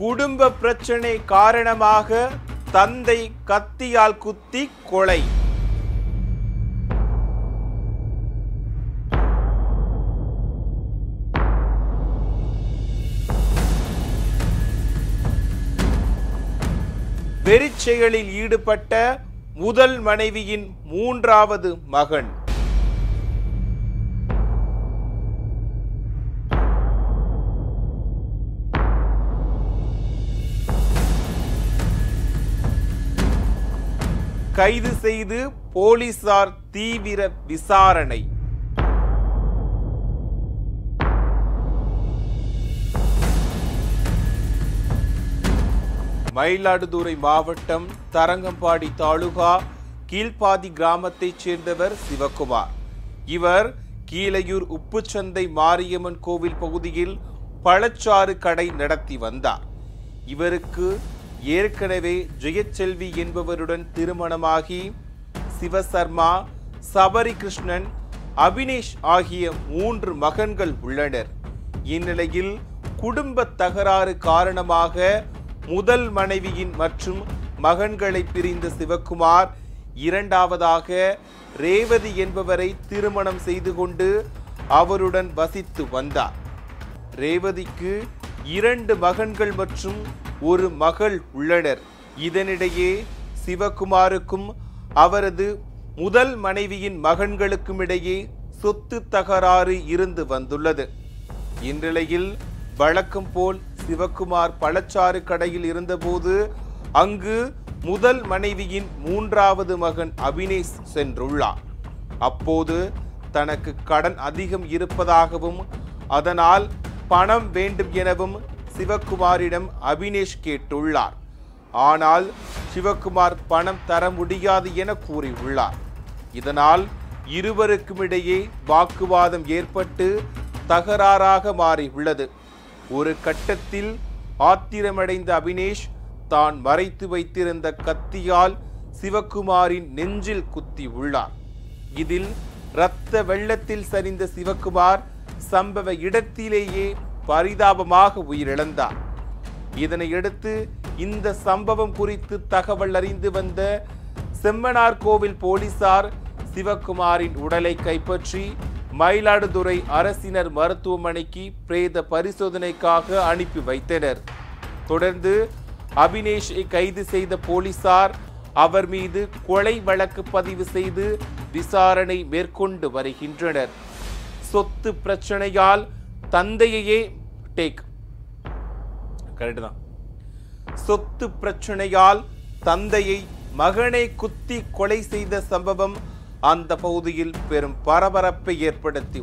குடும்ப பிரச்சனை காரணமாக தந்தை கத்தியால் குத்தி கொலை. வெறிச்செயலில் ஈடுபட்ட முதல் மனைவியின் மூன்றாவது மகன். கைது செய்து போலீசார் தீவிர விசாரணை. மயிலாடுதுறை மாவட்டம் தரங்கம்பாடி தாலுகா கீழ்பாதி கிராமத்தைச் சேர்ந்தவர் சிவக்குமார். இவர் கீழையூர் உப்புச்சந்தை மாரியம்மன் கோவில் பகுதியில் பழச்சாறு கடை நடத்தி வந்தார். இவருக்கு ஏற்கனவே ஜெயச்செல்வி என்பவருடன் திருமணமாகி சிவசர்மா, சபரிகிருஷ்ணன், அபினேஷ் ஆகிய 3 மகன்கள் உள்ளனர். இந்நிலையில் குடும்ப தகராறு காரணமாக முதல் மனைவியின் மற்றும் மகன்களை பிரிந்த சிவக்குமார் இரண்டாவதாக ரேவதி என்பவரை திருமணம் செய்து கொண்டு அவருடன் வசித்து வந்தார். ரேவதிக்கு 2 மகன்கள் மற்றும் 1 மகள் உள்ளனர். இதனிடையே சிவக்குமாருக்கும் அவரது முதல் மனைவியின் மகன்களுக்கும் இடையே சொத்து தகராறு இருந்து வந்துள்ளது. இந்நிலையில் வழக்கம் போல் சிவக்குமார் பழச்சாறு கடையில் இருந்தபோது அங்கு முதல் மனைவியின் 3வது மகன் அபினேஷ் சென்றுள்ளார். அப்போது தனக்கு கடன் அதிகம் இருப்பதாகவும் அதனால் பணம் வேண்டும் எனவும் சிவக்குமாரிடம் அபினேஷ் கேட்டுள்ளார். ஆனால் சிவக்குமார் பணம் தர முடியாது என கூறியுள்ளார். இதனால் இருவருக்கும் இடையே வாக்குவாதம் ஏற்பட்டு தகராறாக மாறியுள்ளது. ஒரு கட்டத்தில் ஆத்திரமடைந்த அபினேஷ் தான் மறைத்து வைத்திருந்த கத்தியால் சிவக்குமாரின் நெஞ்சில் குத்தி உள்ளார். இதில் இரத்த வெள்ளத்தில் சரிந்த சிவக்குமார் சம்பவ இடத்திலேயே பரிதாபமாக உயிரிழந்தார். இதனையடுத்து இந்த சம்பவம் குறித்து தகவல் அறிந்து வந்த செம்மனார் கோவில் போலீசார் சிவக்குமாரின் உடலை கைப்பற்றி மயிலாடுதுறை அரசினர் மருத்துவமனைக்கு பிரேத பரிசோதனைக்காக அனுப்பி வைத்தனர். தொடர்ந்து அபினேஷை கைது செய்த போலீசார் அவர் மீது கொலை வழக்கு பதிவு செய்து விசாரணை மேற்கொண்டு வருகின்றனர். சொத்து பிரச்சனையால் தந்தையையே சொத்து பிரச்சனையால் தந்தையை மகனை குத்தி கொலை செய்த சம்பவம் அந்த பகுதியில் பெரும் பரபரப்பை ஏற்படுத்தி